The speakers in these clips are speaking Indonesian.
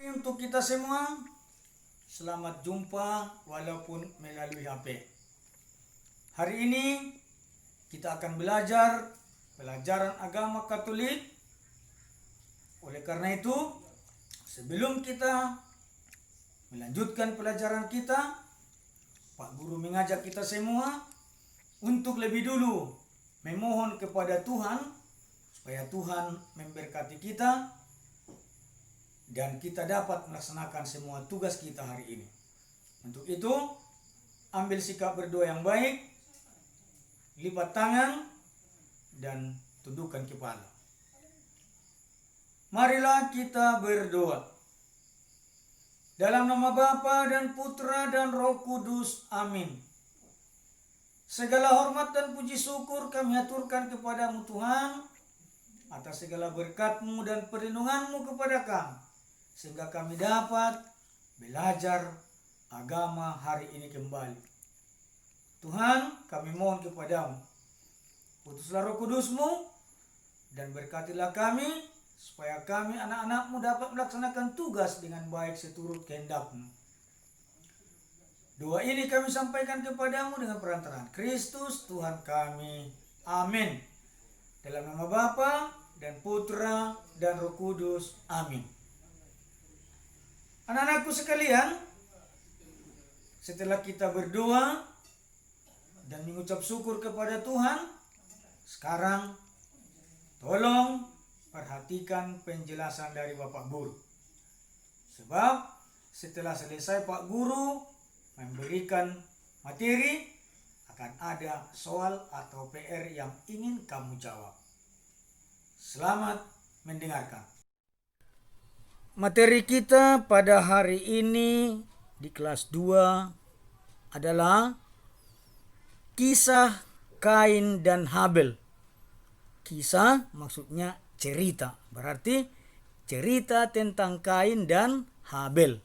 Untuk kita semua, selamat jumpa walaupun melalui HP. Hari ini kita akan belajar pelajaran agama Katolik. Oleh karena itu, sebelum kita melanjutkan pelajaran kita, Pak Guru mengajak kita semua untuk lebih dulu memohon kepada Tuhan supaya Tuhan memberkati kita dan kita dapat melaksanakan semua tugas kita hari ini. Untuk itu, ambil sikap berdoa yang baik, lipat tangan, dan tundukkan kepala. Marilah kita berdoa. Dalam nama Bapa dan Putra dan Roh Kudus, amin. Segala hormat dan puji syukur kami aturkan kepadamu Tuhan, atas segala berkat-Mu dan perlindungan-Mu kepada kami, sehingga kami dapat belajar agama hari ini kembali. Tuhan, kami mohon kepadamu, utuslah Roh Kudus-Mu dan berkatilah kami, supaya kami anak-anak-Mu dapat melaksanakan tugas dengan baik seturut kehendak-Mu. Doa ini kami sampaikan kepadamu dengan perantaraan Kristus Tuhan kami. Amin. Dalam nama Bapa dan Putra dan Roh Kudus. Amin. Anak-anakku sekalian, setelah kita berdoa dan mengucap syukur kepada Tuhan, sekarang tolong perhatikan penjelasan dari Bapak Guru. Sebab setelah selesai Pak Guru memberikan materi, akan ada soal atau PR yang ingin kamu jawab. Selamat mendengarkan. Materi kita pada hari ini di kelas 2 adalah kisah Kain dan Habel. Kisah maksudnya cerita, berarti cerita tentang Kain dan Habel.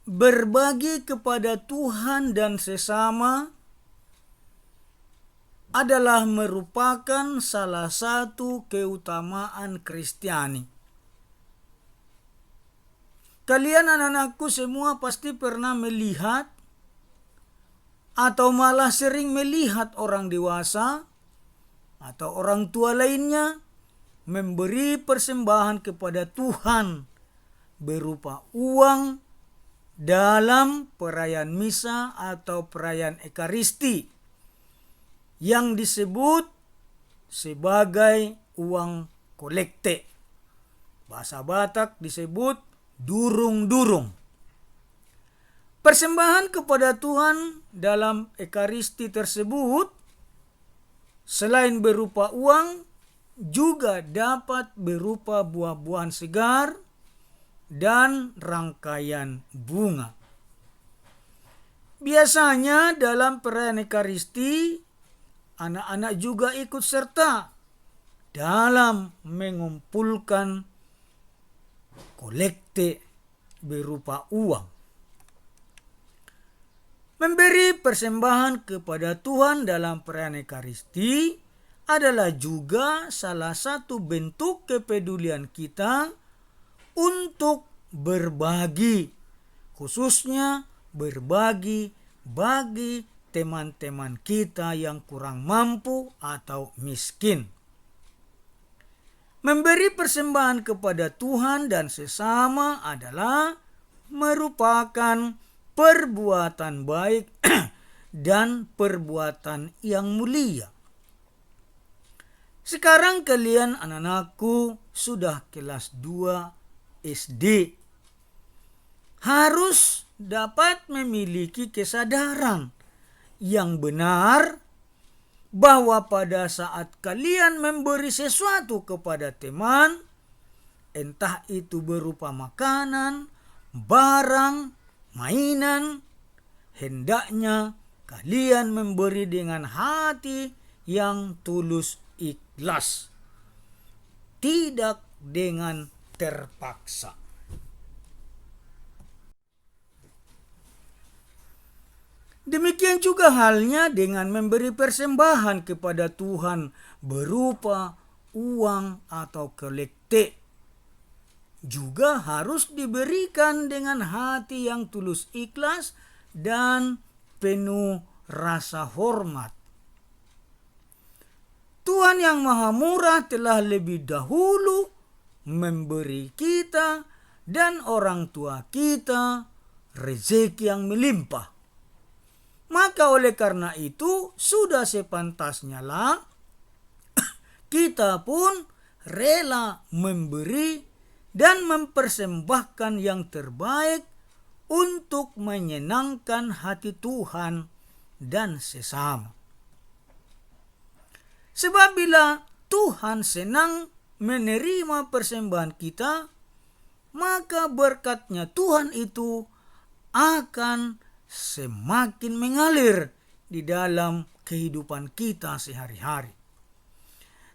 Berbagi kepada Tuhan dan sesama adalah merupakan salah satu keutamaan Kristiani. Kalian anak-anakku semua pasti pernah melihat atau malah sering melihat orang dewasa atau orang tua lainnya memberi persembahan kepada Tuhan berupa uang dalam perayaan misa atau perayaan Ekaristi yang disebut sebagai uang kolekte. Bahasa Batak disebut durung-durung. Persembahan kepada Tuhan dalam Ekaristi tersebut selain berupa uang juga dapat berupa buah-buahan segar dan rangkaian bunga. Biasanya dalam perayaan Ekaristi, anak-anak juga ikut serta dalam mengumpulkan kolekte berupa uang. Memberi persembahan kepada Tuhan dalam perayaan Ekaristi adalah juga salah satu bentuk kepedulian kita untuk berbagi, khususnya berbagi bagi teman-teman kita yang kurang mampu atau miskin. Memberi persembahan kepada Tuhan dan sesama adalah merupakan perbuatan baik dan perbuatan yang mulia. Sekarang kalian anak-anakku sudah kelas 2 SD, harus dapat memiliki kesadaran yang benar bahwa pada saat kalian memberi sesuatu kepada teman, entah itu berupa makanan, barang, mainan, hendaknya kalian memberi dengan hati yang tulus ikhlas, tidak dengan terpaksa. Demikian juga halnya dengan memberi persembahan kepada Tuhan berupa uang atau kolekte. Juga harus diberikan dengan hati yang tulus ikhlas dan penuh rasa hormat. Tuhan yang Maha Murah telah lebih dahulu memberi kita dan orang tua kita rezeki yang melimpah. Maka oleh karena itu sudah sepantasnya lah kita pun rela memberi dan mempersembahkan yang terbaik untuk menyenangkan hati Tuhan dan sesama. Sebab bila Tuhan senang menerima persembahan kita, maka berkatnya Tuhan itu akan semakin mengalir di dalam kehidupan kita sehari-hari.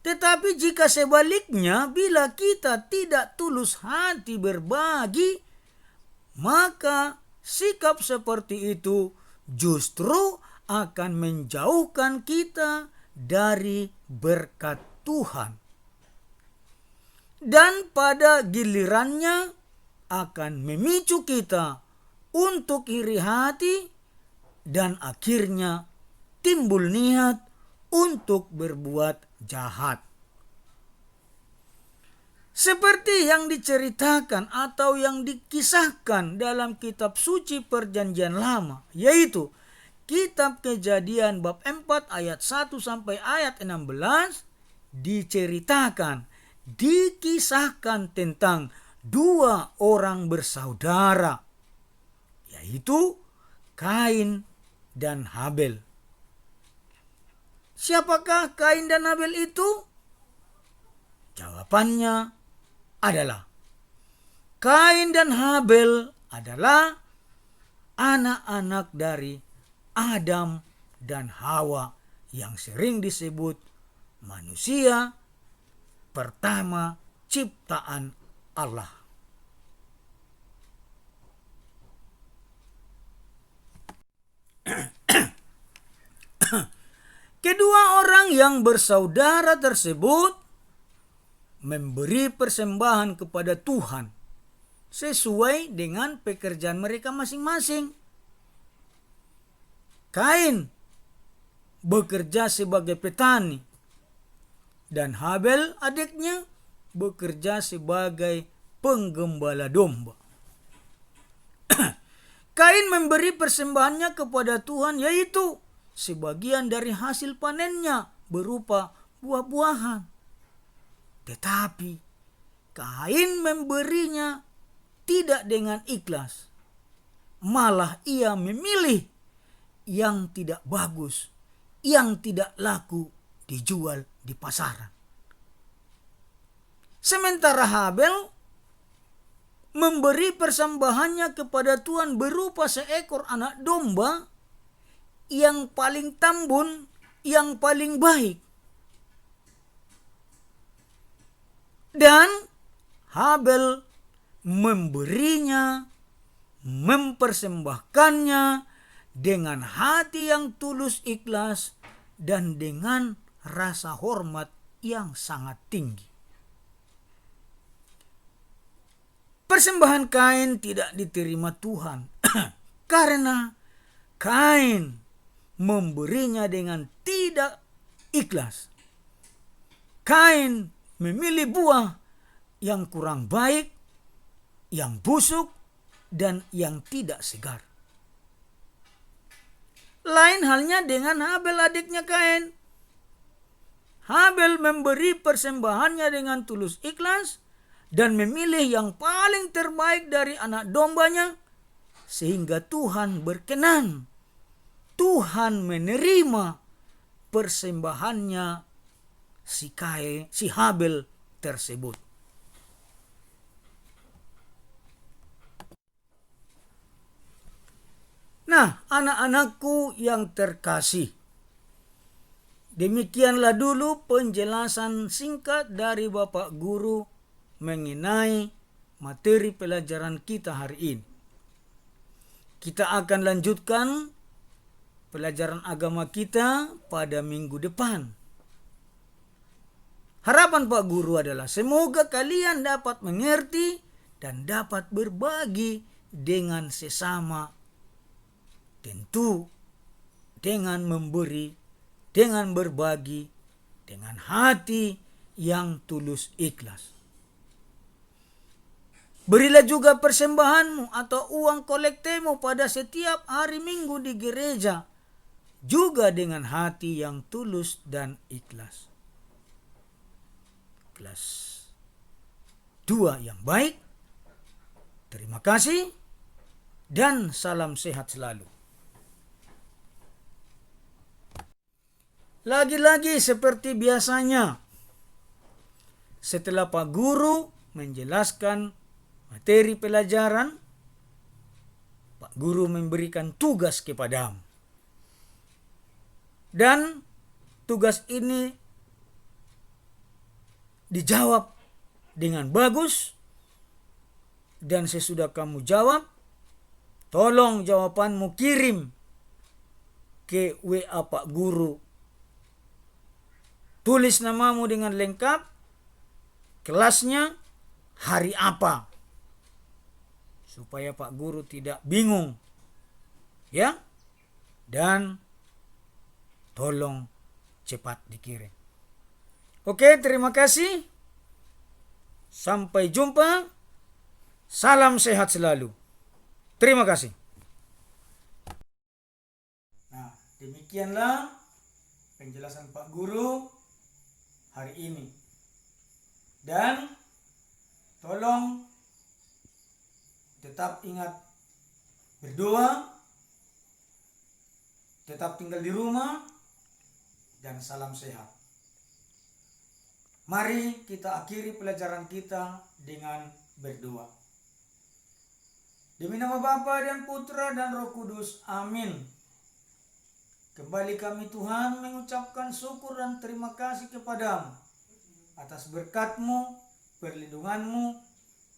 Tetapi jika sebaliknya, bila kita tidak tulus hati berbagi, maka sikap seperti itu justru akan menjauhkan kita dari berkat Tuhan. Dan pada gilirannya akan memicu kita untuk iri hati dan akhirnya timbul niat untuk berbuat jahat. Seperti yang diceritakan atau yang dikisahkan dalam kitab suci Perjanjian Lama, yaitu kitab Kejadian bab 4 ayat 1 sampai ayat 16, dikisahkan tentang dua orang bersaudara, yaitu Kain dan Habel. Siapakah Kain dan Habel itu? Jawabannya adalah Kain dan Habel adalah anak-anak dari Adam dan Hawa yang sering disebut manusia pertama ciptaan Allah. Kedua orang yang bersaudara tersebut memberi persembahan kepada Tuhan sesuai dengan pekerjaan mereka masing-masing. Kain bekerja sebagai petani dan Habel adiknya bekerja sebagai penggembala domba. Kain memberi persembahannya kepada Tuhan, yaitu sebagian dari hasil panennya berupa buah-buahan. Tetapi Kain memberinya tidak dengan ikhlas. Malah ia memilih yang tidak bagus, yang tidak laku dijual di pasaran. Sementara Habel memberi persembahannya kepada Tuhan berupa seekor anak domba yang paling tambun, yang paling baik. Dan Habel memberinya, mempersembahkannya dengan hati yang tulus ikhlas dan dengan rasa hormat yang sangat tinggi. Persembahan Kain tidak diterima Tuhan karena Kain memberinya dengan tidak ikhlas. Kain memilih buah yang kurang baik, yang busuk, dan yang tidak segar. Lain halnya dengan Habel adiknya Kain. Habel memberi persembahannya dengan tulus ikhlas dan memilih yang paling terbaik dari anak dombanya, sehingga Tuhan berkenan. Tuhan menerima persembahannya si Habel tersebut. Nah, anak-anakku yang terkasih, demikianlah dulu penjelasan singkat dari Bapak Guru mengenai materi pelajaran kita hari ini. Kita akan lanjutkan pelajaran agama kita pada minggu depan. Harapan Pak Guru adalah semoga kalian dapat mengerti dan dapat berbagi dengan sesama. Tentu dengan memberi, dengan berbagi, dengan hati yang tulus ikhlas. Berilah juga persembahanmu atau uang kolektemu pada setiap hari Minggu di gereja, juga dengan hati yang tulus dan ikhlas. Kelas 2 yang baik, terima kasih, dan salam sehat selalu. Lagi-lagi seperti biasanya, setelah Pak Guru menjelaskan materi pelajaran, Pak Guru memberikan tugas kepadamu. Dan tugas ini dijawab dengan bagus, dan sesudah kamu jawab, tolong jawabanmu kirim ke WA Pak Guru. Tulis namamu dengan lengkap, kelasnya, hari apa, supaya Pak Guru tidak bingung. Ya, dan tolong cepat dikirim. Oke, terima kasih. Sampai jumpa. Salam sehat selalu. Terima kasih. Nah, demikianlah penjelasan Pak Guru hari ini. Dan tolong tetap ingat berdoa, tetap tinggal di rumah, dan salam sehat. Mari kita akhiri pelajaran kita dengan berdoa. Demi nama Bapa dan Putra dan Roh Kudus, amin. Kembali kami Tuhan mengucapkan syukur dan terima kasih kepadamu atas berkat-Mu, perlindungan-Mu,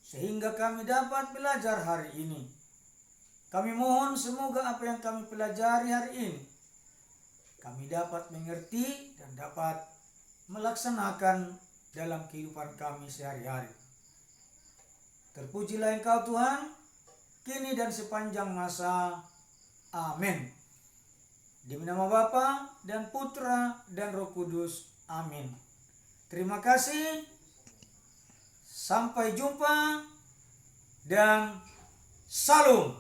sehingga kami dapat belajar hari ini. Kami mohon semoga apa yang kami pelajari hari ini, kami dapat mengerti dan dapat melaksanakan dalam kehidupan kami sehari-hari. Terpujilah Engkau Tuhan, kini dan sepanjang masa. Amin. Demi nama Bapa dan Putra dan Roh Kudus. Amin. Terima kasih. Sampai jumpa dan salam.